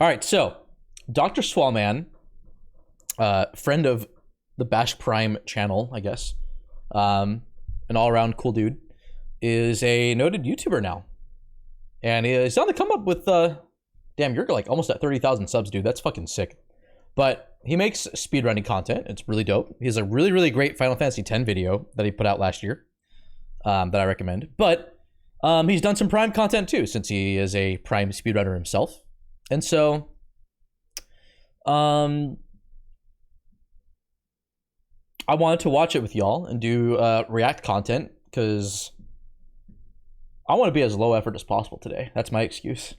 All right, so Dr. Swallman, friend of the BashPrime channel, I guess, an all-around cool dude, is a noted YouTuber now, and he's on the come up with damn, you're like almost at 30,000 subs, dude. That's fucking sick. But he makes speedrunning content. It's really dope. He has a really, really great Final Fantasy X video that he put out last year that I recommend. But he's done some Prime content too, since he is a Prime speedrunner himself. And so, I wanted to watch it with y'all and do react content because I want to be as low effort as possible today. That's my excuse.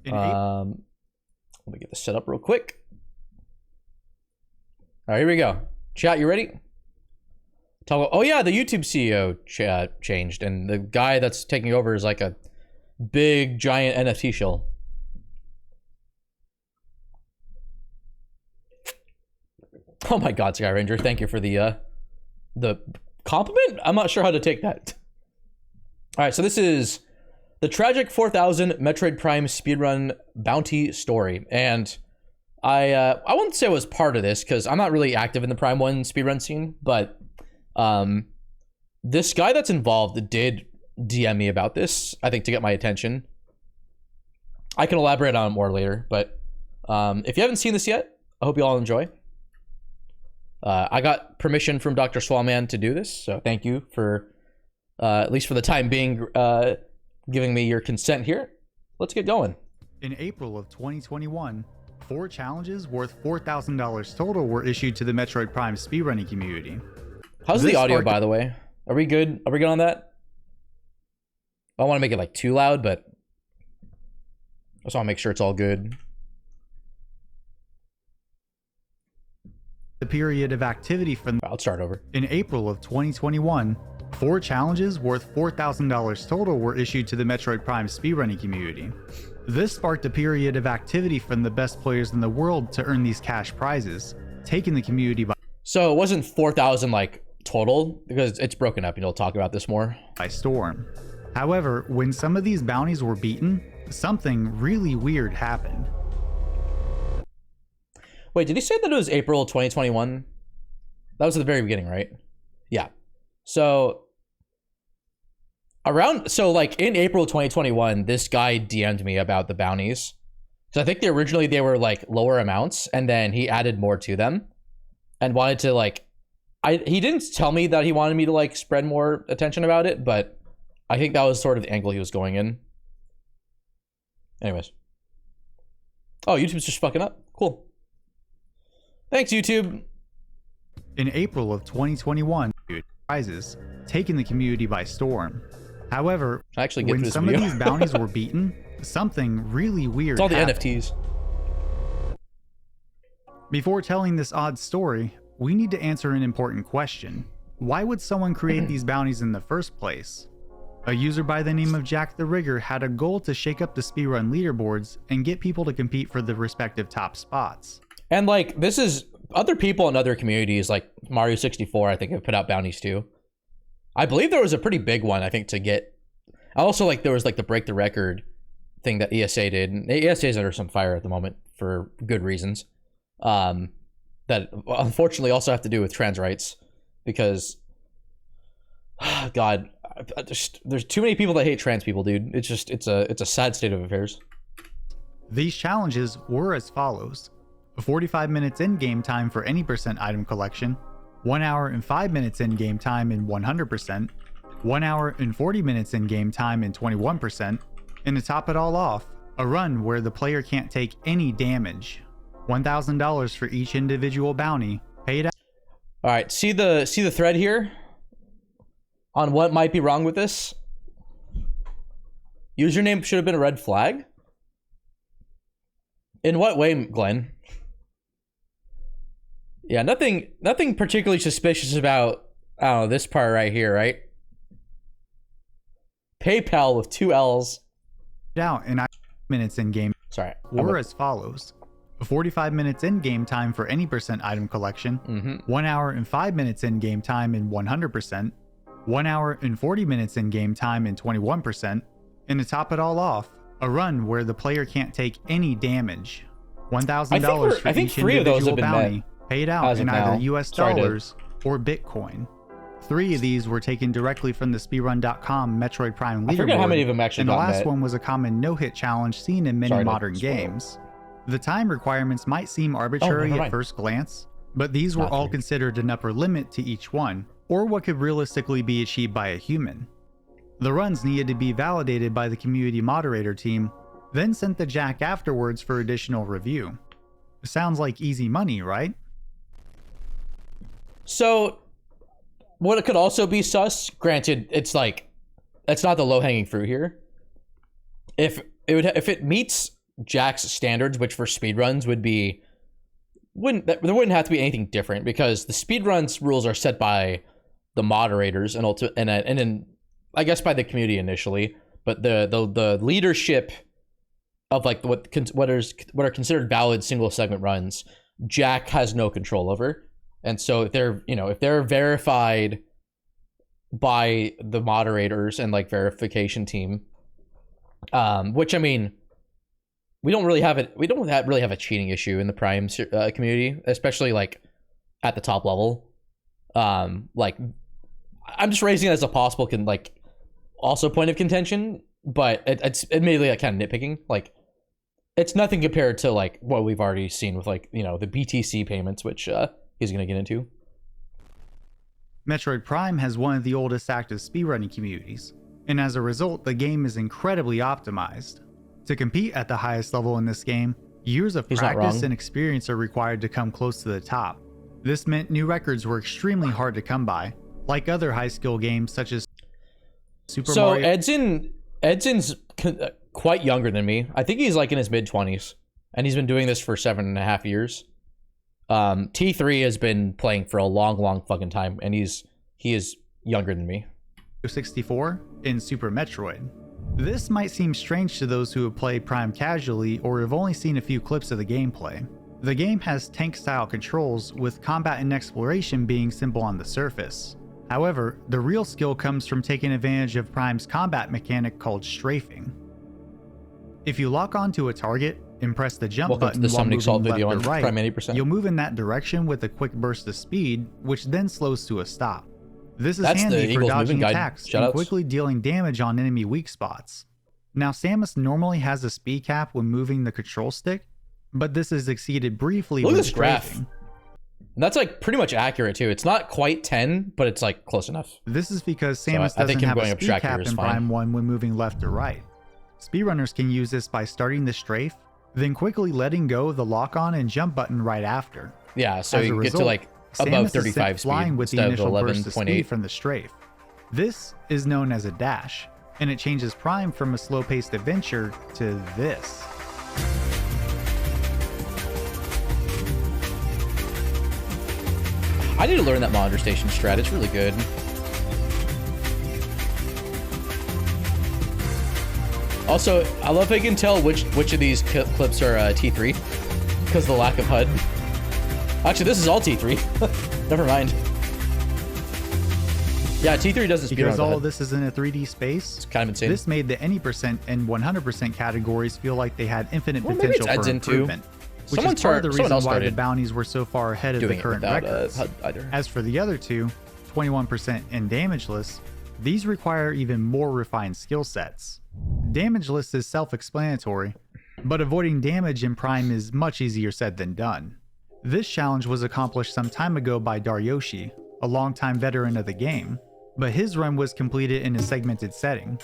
Let me get this set up real quick. All right, here we go. Chat, you ready? Oh yeah, the YouTube CEO changed, and the guy that's taking over is like a big giant NFT shill. Oh my God, Sky Ranger, thank you for the compliment. I'm not sure how to take that. All right, so this is the tragic 4000 Metroid Prime speedrun bounty story, and I wouldn't say I was part of this because I'm not really active in the Prime 1 speedrun scene, but this guy that's involved did DM me about this, I think, to get my attention. I can elaborate on it more later, but if you haven't seen this yet, I hope you all enjoy. I got permission from Dr. Swallman to do this, so thank you for, at least for the time being, giving me your consent here. Let's get going. In April of 2021, 4 challenges worth $4,000 total were issued to the Metroid Prime speedrunning community. How's the audio, by the way? Are we good? Are we good on that? I don't want to make it like too loud, but I just want to make sure it's all good. The period of activity from... I'll start over. In April of 2021, 4 challenges worth $4,000 total were issued to the Metroid Prime speedrunning community. This sparked a period of activity from the best players in the world to earn these cash prizes, taking the community by... So it wasn't 4,000 like total, because it's broken up, and you'll talk about this more. ...by storm. However, when some of these bounties were beaten, something really weird happened. Wait, did he say that it was April 2021? That was at the very beginning, right? Yeah. So like in April 2021, this guy DM'd me about the bounties. So I think originally they were like lower amounts, and then he added more to them and wanted to like, he didn't tell me that he wanted me to like spread more attention about it, but I think that was sort of the angle he was going in. Anyways. Oh, YouTube's just fucking up. Cool. Thanks, YouTube. In April of 2021, prizes, taking the community by storm. However, when some of these bounties were beaten, something really weird happened. It's all the NFTs. Before telling this odd story, we need to answer an important question. Why would someone create these bounties in the first place? A user by the name of Jack the Rigger had a goal to shake up the speedrun leaderboards and get people to compete for the respective top spots. And like, this is other people in other communities, like Mario 64, I think, have put out bounties too. I believe there was a pretty big one, I think, to get. Also, like, there was like the break the record thing that ESA did. And ESA is under some fire at the moment for good reasons. That unfortunately also have to do with trans rights, because, God, there's too many people that hate trans people, dude. It's just it's a sad state of affairs. These challenges were as follows: 45 minutes in-game time for any % item collection, 1 hour and 5 minutes in-game time in 100%, 1 hour and 40 minutes in-game time in 21%, and to top it all off, a run where the player can't take any damage. $1,000 for each individual bounty, paid out. All right, see the thread here on what might be wrong with this? Username should have been a red flag? In what way, Glenn? Yeah, nothing particularly suspicious about, I don't know, this part right here, right? PayPal with 2 L's. Out in minutes in game. Sorry. Were as follows: 45 minutes in game time for any % item collection, 1 hour and 5 minutes in game time in 100%, 1 hour and 40 minutes in game time in 21%, and to top it all off, A run where the player can't take any damage. $1,000 for I think each 3 of those have individual been bounty, met paid out as in of either now. US dollars or Bitcoin. 3 of these were taken directly from the speedrun.com Metroid Prime leaderboard. I forget how many of them actually and the got last met. one was a common no-hit challenge seen in many Sorry to modern spoil. games. The time requirements might seem arbitrary never at mind. first glance, but these were Not all 3. considered an upper limit to each one, or what could realistically be achieved by a human. The runs needed to be validated by the community moderator team, then sent to Jack afterwards for additional review. Sounds like easy money, right? So, what it could also be sus, granted, it's like, that's not the low-hanging fruit here. If it meets Jack's standards, which for speedruns would be, there wouldn't have to be anything different, because the speedruns rules are set by the moderators and then I guess by the community initially, but the leadership of like what are considered valid single segment runs, Jack has no control over. And so if they're verified by the moderators and like verification team, which I mean, we don't really have a cheating issue in the Prime community, especially like at the top level. Like I'm just raising it as a possible also point of contention, but it's admittedly like kind of nitpicking. Like it's nothing compared to like what we've already seen with like, the BTC payments, which he's going to get into. Metroid Prime has one of the oldest active speedrunning communities, and as a result, the game is incredibly optimized. To compete at the highest level in this game, years of practice and experience are required to come close to the top. This meant new records were extremely hard to come by, like other high-skill games such as Super Mario. So Edson's quite younger than me. I think he's like in his mid-20s, and he's been doing this for 7.5 years. T3 has been playing for a long fucking time, and he is younger than me. 64 in Super Metroid. This might seem strange to those who have played Prime casually or have only seen a few clips of the gameplay. The game has tank-style controls, with combat and exploration being simple on the surface. However, the real skill comes from taking advantage of Prime's combat mechanic called strafing. If you lock onto a target and press the jump button while moving left or right, you'll move in that direction with a quick burst of speed, which then slows to a stop. This is handy for dodging attacks and quickly dealing damage on enemy weak spots. Now, Samus normally has a speed cap when moving the control stick, but this is exceeded briefly with strafing. And that's like pretty much accurate too. It's not quite 10, but it's like close enough. This is because Samus doesn't have a speed cap in Prime 1 when moving left or right. Speedrunners can use this by starting the strafe, then quickly letting go of the lock-on and jump button right after. Yeah, so you get to like above 35 speed with the initial burst of speed 11.8 from the strafe. This is known as a dash, and it changes Prime from a slow-paced adventure to this. I need to learn that monitor station strat. It's really good. Also, I love I can tell which of these clips are T3 because of the lack of HUD. Actually, this is all T3. Never mind. Yeah, T3 doesn't speed because all of this is in a 3D space. It's kind of insane. This made the any percent and 100% categories feel like they had infinite potential for improvement. Which is part of the reason why the bounties were so far ahead of the current records. As for the other two, 21% and Damageless, these require even more refined skill sets. Damageless is self-explanatory, but avoiding damage in Prime is much easier said than done. This challenge was accomplished some time ago by Daryoshi, a longtime veteran of the game, but his run was completed in a segmented setting.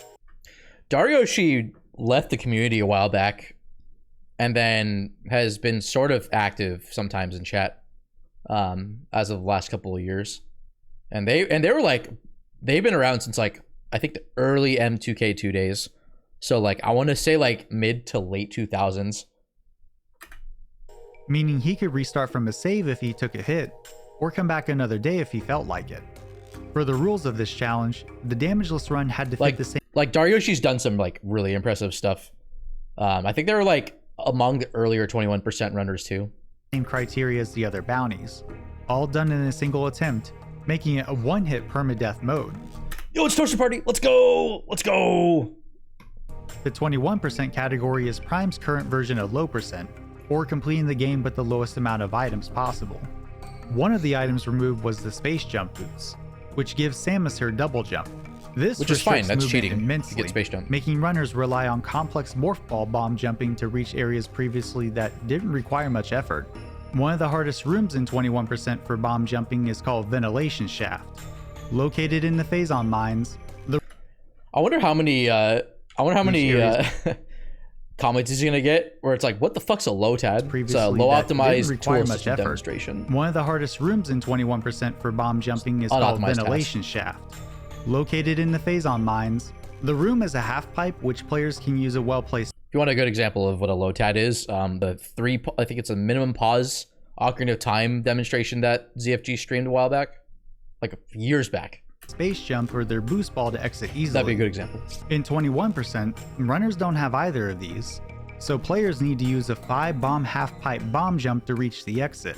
Daryoshi left the community a while back, and then has been sort of active sometimes in chat as of the last couple of years. And they were like, they've been around since like, I think the early M2K2 days. So like, I want to say like mid to late 2000s. Meaning he could restart from a save if he took a hit, or come back another day if he felt like it. For the rules of this challenge, the Damageless run had to fit the same. Like Daryoshi's done some like really impressive stuff. I think they were like among the earlier 21% runners too. Same criteria as the other bounties, all done in a single attempt, making it a one-hit permadeath mode. Yo, it's Toaster Party. Let's go. Let's go. The 21% category is Prime's current version of low percent, or completing the game with the lowest amount of items possible. One of the items removed was the space jump boots, which gives Samus her double jump. This which is fine, that's movement cheating immensely, to get space jump. making runners rely on complex morph ball bomb jumping to reach areas previously that didn't require much effort. One of the hardest rooms in 21% for bomb jumping is called Ventilation Shaft. Located in the Phazon mines, I wonder how many comments he's gonna get where it's like, what the fuck's a LOTAD? It's a low optimized tool system demonstration. One of the hardest rooms in 21% for bomb jumping is called Ventilation Shaft. Located in the Phazon mines, the room is a half pipe which players can use a well-placed. If you want a good example of what a LOTAD is, I think it's a minimum pause Ocarina of Time demonstration that ZFG streamed a while back, like years back. Space jump or their boost ball to exit easily. That'd be a good example. In 21%, runners don't have either of these, so players need to use a 5-bomb half-pipe bomb jump to reach the exit.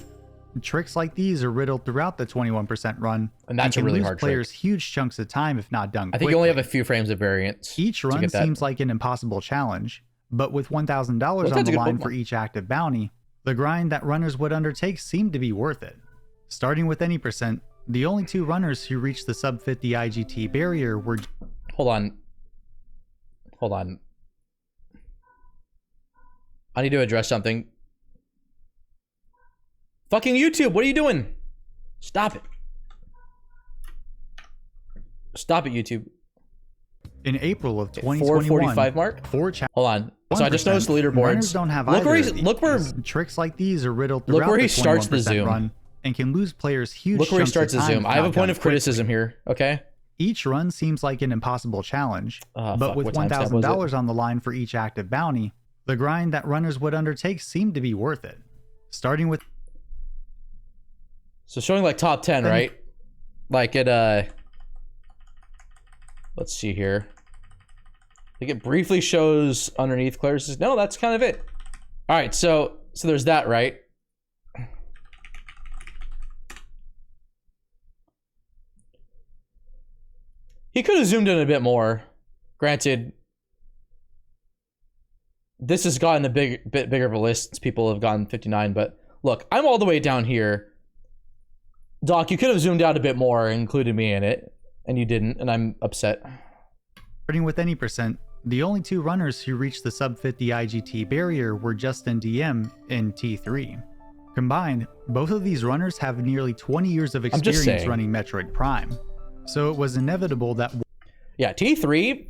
Tricks like these are riddled throughout the 21% run, and that's can a really lose hard players trick. Huge chunks of time if not done I think quickly. you only have a few frames of variance. Each run seems like an impossible challenge, but with $1,000 on the line for each active bounty, the grind that runners would undertake seemed to be worth it. Starting with any percent, the only two runners who reached the sub 50 IGT barrier were... Hold on. I need to address something. Fucking YouTube, what are you doing? Stop it. Stop it, YouTube. In April of 2021, 445 mark? Hold on. So I just noticed the leaderboards. Don't have look where tricks like these are riddled throughout look where he the starts the 21% zoom run and can lose players huge. Look where he starts the zoom. I have a point of criticism here, okay? Each run seems like an impossible challenge, but with $1,000 on the line for each active bounty, the grind that runners would undertake seemed to be worth it. Starting with... So showing like top 10, right? Like it, let's see here. I think it briefly shows underneath Claire's. No, that's kind of it. All right, so there's that, right? He could have zoomed in a bit more. Granted, this has gotten a bit bigger of a list. People have gotten 59, but look, I'm all the way down here. Doc, you could have zoomed out a bit more and included me in it, and you didn't, and I'm upset. Starting with any percent, the only two runners who reached the sub 50 IGT barrier were Justin DM and T3. Combined, both of these runners have nearly 20 years of experience running Metroid Prime, so it was inevitable that... Yeah, T3...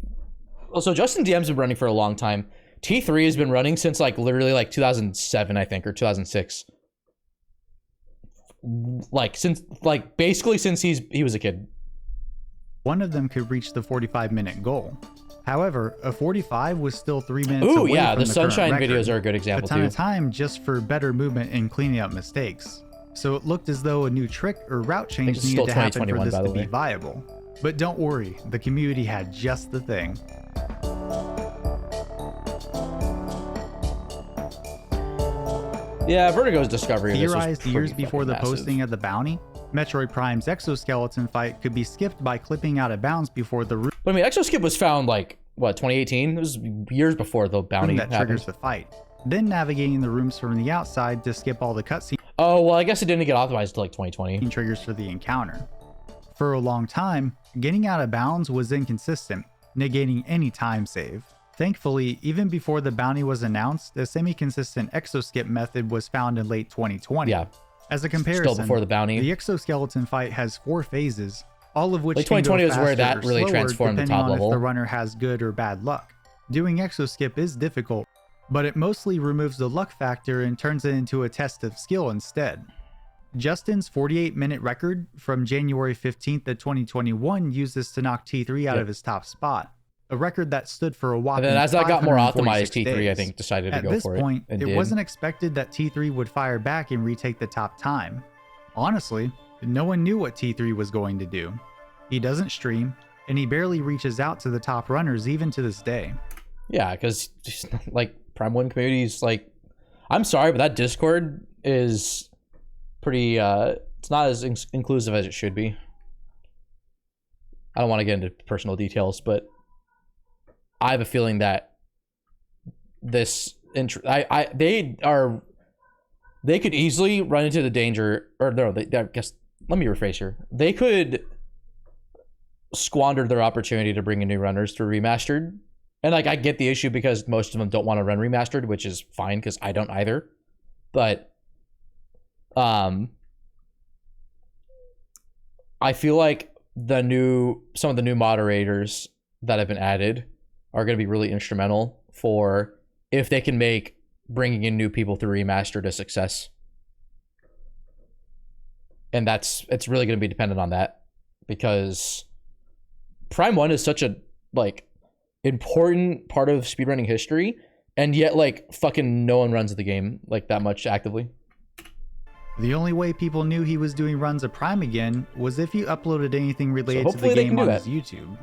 Also, Justin DM's been running for a long time. T3 has been running since like literally like 2007, I think, or 2006. Basically since he was a kid. One of them could reach the 45-minute goal. However, a 45 was still 3 minutes away yeah, from the Sunshine videos are a good example too. A ton of time just for better movement and cleaning up mistakes. So it looked as though a new trick or route change needed to happen for this to be viable. But don't worry, the community had just the thing. Yeah, Vertigo's discovery of this was theorized years before the posting of the bounty, Metroid Prime's exoskeleton fight could be skipped by clipping out of bounds before the route. But I mean, exoskip was found like, what, 2018? It was years before the bounty that triggers the fight. Then navigating the rooms from the outside to skip all the cutscenes. Oh, well, I guess it didn't get authorized until like 2020. Triggers for the encounter. For a long time, getting out of bounds was inconsistent, negating any time save. Thankfully, even before the bounty was announced, a semi-consistent exoskip method was found in late 2020. Yeah. As a comparison, still before the bounty, the exoskeleton fight has 4 phases, all of which like 2020 was where that really transformed the top level. If the runner has good or bad luck. Doing exoskip is difficult, but it mostly removes the luck factor and turns it into a test of skill instead. Justin's 48-minute record from January 15th of 2021 used this to knock T3 out of his top spot. A record that stood for a whopping 546 days. And then as that got more optimized, T3 I think decided to go for it. At this point, it wasn't expected that T3 would fire back and retake the top time. Honestly, no one knew what T3 was going to do. He doesn't stream, and he barely reaches out to the top runners even to this day. Yeah, because like Prime 1 community's like, I'm sorry, but that Discord is pretty, it's not as inclusive as it should be. I don't want to get into personal details, but I have a feeling that this they could easily run into the danger, or no, I guess, let me rephrase here. They could squander their opportunity to bring in new runners through remastered. And like, I get the issue because most of them don't want to run remastered, which is fine because I don't either. But I feel like some of the new moderators that have been added are going to be really instrumental for if they can make bringing in new people through remastered a success. And it's really going to be dependent on that, because Prime 1 is such a like important part of speedrunning history, and yet like fucking no one runs the game like that much actively. The only way people knew he was doing runs of Prime again was if he uploaded anything related to the game on his YouTube.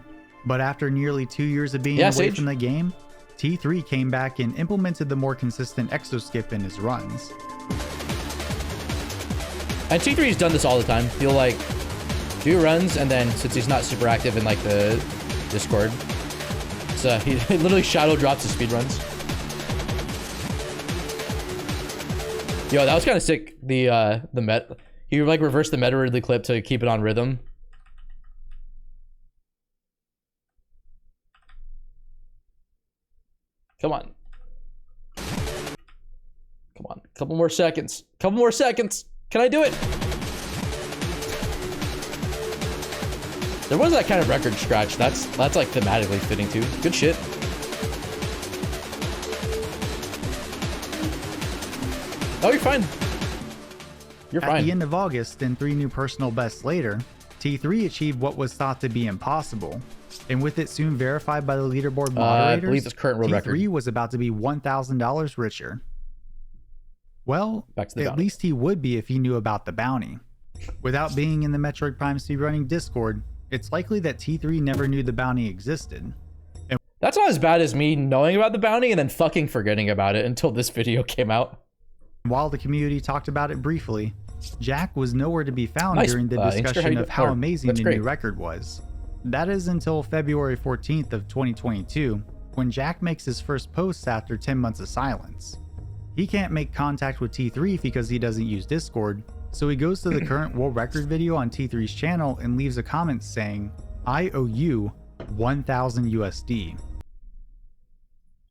But after nearly 2 years of being away from the game, T3 came back and implemented the more consistent exo skip in his runs. And T3's done this all the time. He'll like do runs, and then since he's not super active in like the Discord, so he literally shadow drops his speedruns. Yo, that was kind of sick. He like reversed the Metroid clip to keep it on rhythm. Come on. Come on. Couple more seconds. Couple more seconds. Can I do it? There was that kind of record scratch. That's like thematically fitting too. Good shit. Oh, you're fine. You're fine. At the end of August, and 3 new personal bests later, T3 achieved what was thought to be impossible. And with it soon verified by the leaderboard moderators, I believe it's current world T3 record was about to be $1,000 richer. Well, at bounty. least he would be if he knew about the bounty. Without being in the Metroid Prime speedrunning Discord, it's likely that T3 never knew the bounty existed. And that's not as bad as me knowing about the bounty and then fucking forgetting about it until this video came out. While the community talked about it briefly, Jack was nowhere to be found during the discussion of how amazing the new record was. That is until February 14th of 2022, when Jack makes his first post after 10 months of silence. He can't make contact with T3 because he doesn't use Discord, so he goes to the current world record video on T3's channel and leaves a comment saying, "I owe you 1,000 USD."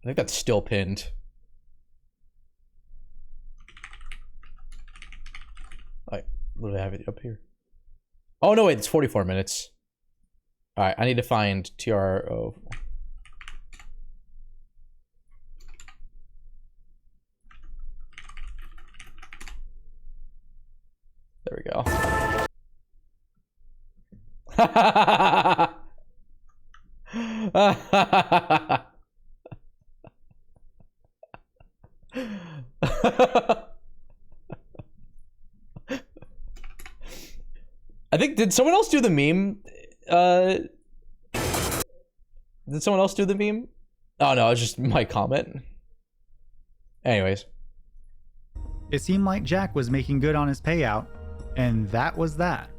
I think that's still pinned. Like, what do I have it up here? Oh no, wait, it's 44 minutes. All right, I need to find TRO. There we go. I think, did someone else do the meme? Did someone else do the meme? Oh no, it's just my comment. Anyways. It seemed like Jack was making good on his payout, and that was that.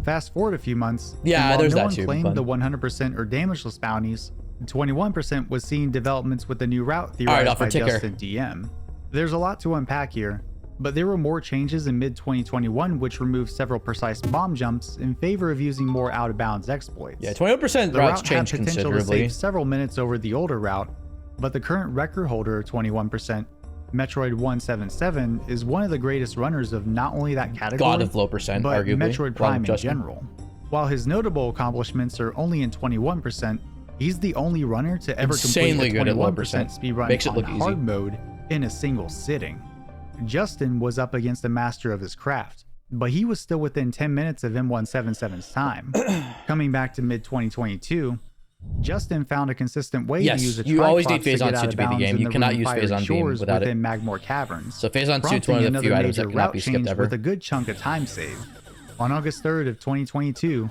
Fast forward a few months, yeah, there's that too. No one claimed the 100% or damageless bounties, 21% was seeing developments with the new route theorized by Justin DM. There's a lot to unpack here, but there were more changes in mid-2021 which removed several precise bomb jumps in favor of using more out-of-bounds exploits. Yeah, 21% routes changed had potential considerably. To save several minutes over the older route, but the current record holder of 21%, Metroid 177, is one of the greatest runners of not only that category, God of low percent, but arguably. Metroid Prime in general. While his notable accomplishments are only in 21%, he's the only runner to ever complete a 21% speedrun on hard mode in a single sitting. Justin was up against a master of his craft, but he was still within 10 minutes of M177's time. Coming back to mid-2022, Justin found a consistent way to use a you always need phase on suit to beat the game. You cannot use phase on beam without it. Magmore Caverns, so phase on suit's one of the few items that cannot be skipped ever. With a good chunk of time save. On August 3rd of 2022,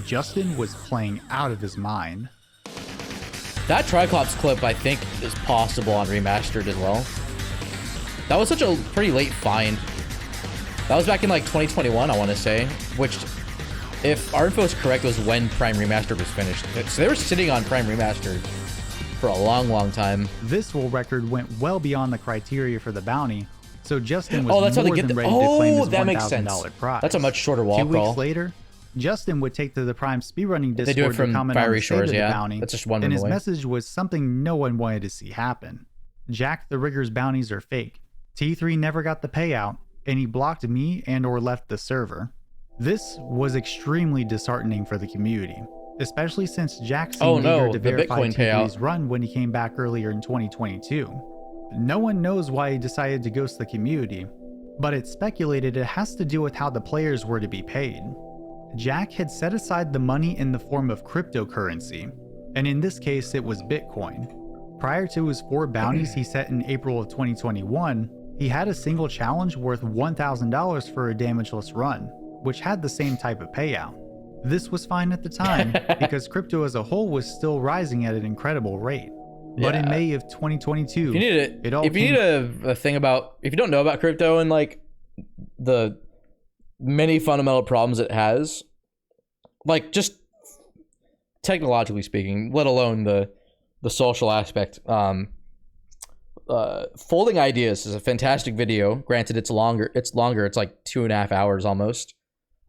Justin was playing out of his mind. That Triclops clip, I think, is possible on remastered as well. That was such a pretty late find. That was back in like 2021, I want to say, which, if our info is correct, was when Prime Remastered was finished. So they were sitting on Prime Remastered for a long time. This world record went well beyond the criteria for the bounty, so Justin was That's how they more get than the. ready to claim his That makes sense. $1,000 prize. That's a much shorter wall 2 crawl. weeks later, Justin would take to the Prime Speedrunning They do it Discord to from comment on Fiery the state Shores, of the yeah. bounty, That's just one and room his away. message was something no one wanted to see happen. Jack the Rigger's bounties are fake. T3 never got the payout, and he blocked me and or left the server. This was extremely disheartening for the community, especially since Jack seemed eager to the verify Bitcoin T3's payout. run when he came back earlier in 2022. No one knows why he decided to ghost the community, but it's speculated it has to do with how the players were to be paid. Jack had set aside the money in the form of cryptocurrency, and in this case it was Bitcoin. Prior to his 4 bounties he set in April of 2021, he had a single challenge worth $1,000 for a damageless run, which had the same type of payout. This was fine at the time because crypto as a whole was still rising at an incredible rate. But in May of 2022, if you need a thing about, if you don't know about crypto and like the many fundamental problems it has, like just technologically speaking, let alone the social aspect, Folding Ideas is a fantastic video. Granted, it's longer. It's like 2.5 hours almost.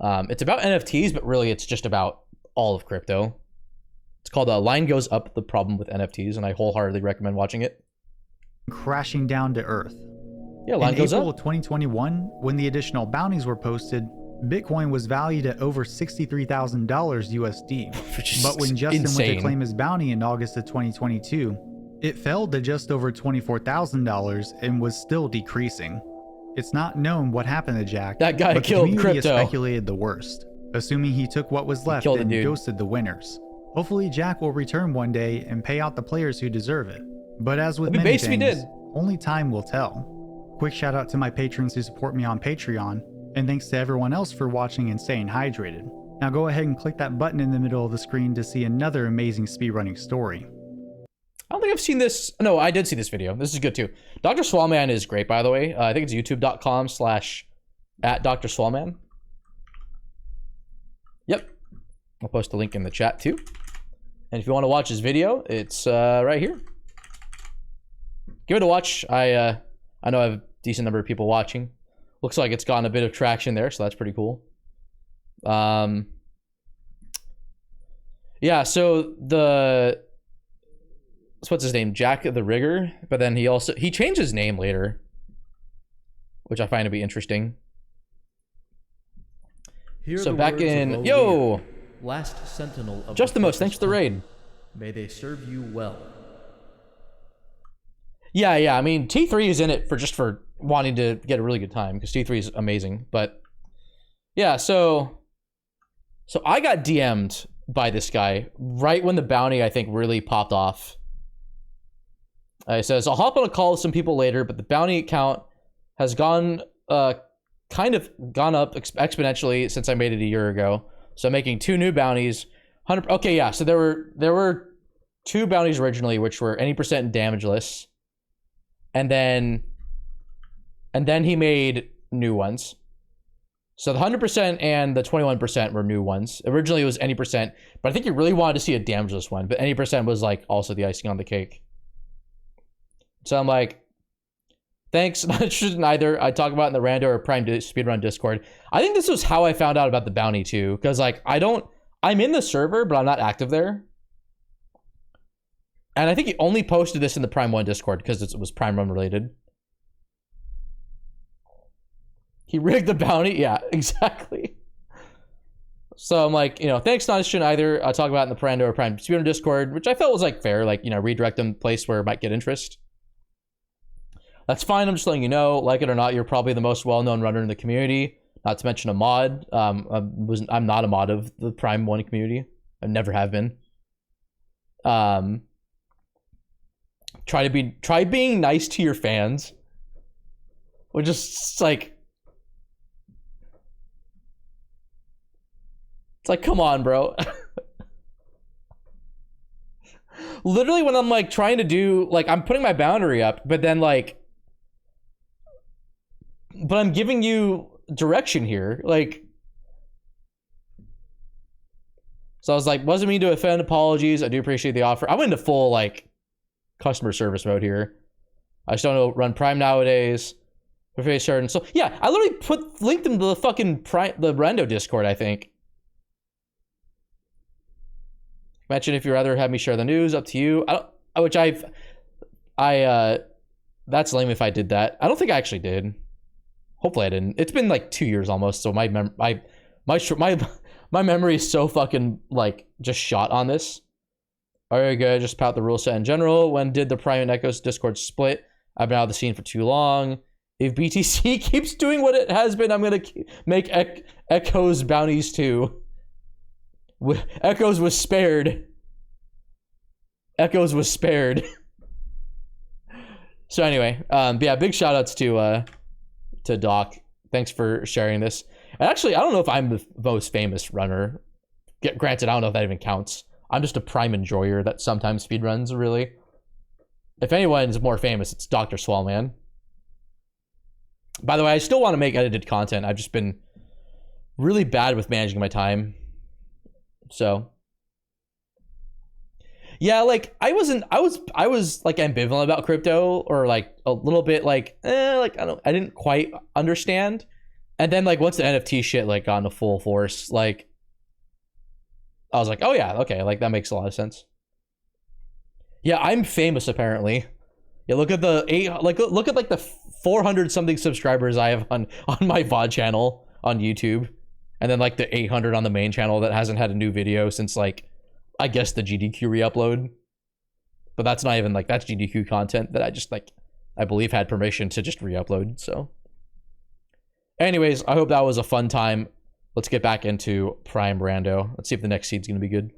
It's about NFTs, but really it's just about all of crypto. It's called Line Goes Up, the Problem with NFTs, and I wholeheartedly recommend watching it. Crashing down to earth. Yeah, Line Goes Up. In April of 2021, when the additional bounties were posted, Bitcoin was valued at over $63,000 USD. But when Justin went to claim his bounty in August of 2022, it fell to just over $24,000 and was still decreasing. It's not known what happened to Jack. That guy but killed the community crypto. Has speculated the worst, assuming he took what was left and ghosted the winners. Hopefully Jack will return one day and pay out the players who deserve it. But as with many things, only time will tell. Quick shout out to my patrons who support me on Patreon, and thanks to everyone else for watching and staying hydrated. Now go ahead and click that button in the middle of the screen to see another amazing speedrunning story. I don't think I've seen this. No, I did see this video. This is good too. Dr. Swallman is great, by the way. I think it's youtube.com/@Dr. Swallman. Yep. I'll post a link in the chat too. And if you want to watch his video, it's right here. Give it a watch. I know I have a decent number of people watching. Looks like it's gotten a bit of traction there, so that's pretty cool. Yeah, so what's his name? Jack the Rigger, but then he changed his name later, which I find to be interesting. So back in last sentinel of just the most, thanks for the raid. May they serve you well. Yeah. I mean, T3 is in it for wanting to get a really good time because T3 is amazing. But yeah, so I got DM'd by this guy right when the bounty I think really popped off. It says, I'll hop on a call with some people later, but the bounty count has kind of gone up exponentially since I made it a year ago. So I'm making 2 new bounties. 100. Okay, yeah. So there were 2 bounties originally, which were any percent damageless, and then he made new ones. So the 100% and the 21% were new ones. Originally it was any percent, but I think you really wanted to see a damageless one. But any percent was like also the icing on the cake. So I'm like, thanks, not interested in either. I talk about it in the Rando or Prime Speedrun Discord. I think this was how I found out about the bounty too, because like I'm in the server, but I'm not active there. And I think he only posted this in the Prime 1 Discord because it was Prime 1 related. He rigged the bounty. Yeah, exactly. So I'm like, thanks, not interested in either. I'll talk about it in the Rando or Prime Speedrun Discord, which I felt was like fair, like, redirect them place where it might get interest. That's fine. I'm just letting you know, like it or not, you're probably the most well-known runner in the community. Not to mention a mod. I'm not a mod of the Prime 1 community. I never have been. Try being nice to your fans. Or just like, it's like, come on, bro. Literally, when I'm like trying to do, like, I'm putting my boundary up, but then like, but I'm giving you direction here, like. So I was like, wasn't mean to offend, apologies. I do appreciate the offer. I went into full like customer service mode here. I just don't know run Prime nowadays. For very certain. So yeah, I literally linked them to the fucking the Rando Discord, I think. Mention if you'd rather have me share the news, up to you. That's lame if I did that. I don't think I actually did. Hopefully I didn't. It's been like 2 years almost, so my memory is so fucking like just shot on this. Alright, good. Just about the rule set in general. When did the Prime and Echoes Discord split? I've been out of the scene for too long. If BTC keeps doing what it has been, I'm gonna make Echoes bounties too. Echoes was spared. Echoes was spared. So anyway, yeah, big shout outs to Doc. Thanks for sharing this. And actually, I don't know if I'm the most famous runner. Granted, I don't know if that even counts. I'm just a Prime enjoyer that sometimes speedruns, really. If anyone's more famous, it's Dr. Swallman. By the way, I still want to make edited content. I've just been really bad with managing my time. So yeah, like I was like ambivalent about crypto, or like a little bit like I didn't quite understand. And then like once the NFT shit like got into full force, like I was like, oh yeah, okay, like that makes a lot of sense. Yeah, I'm famous apparently. Yeah, look at the look at like the 400 something subscribers I have on my VOD channel on YouTube, and then like the 800 on the main channel that hasn't had a new video since like I guess the GDQ re-upload. But that's not even like, that's GDQ content that I just like I believe had permission to just re-upload. So anyways, I hope that was a fun time. Let's get back into Prime Rando. Let's see if the next seed's gonna be good.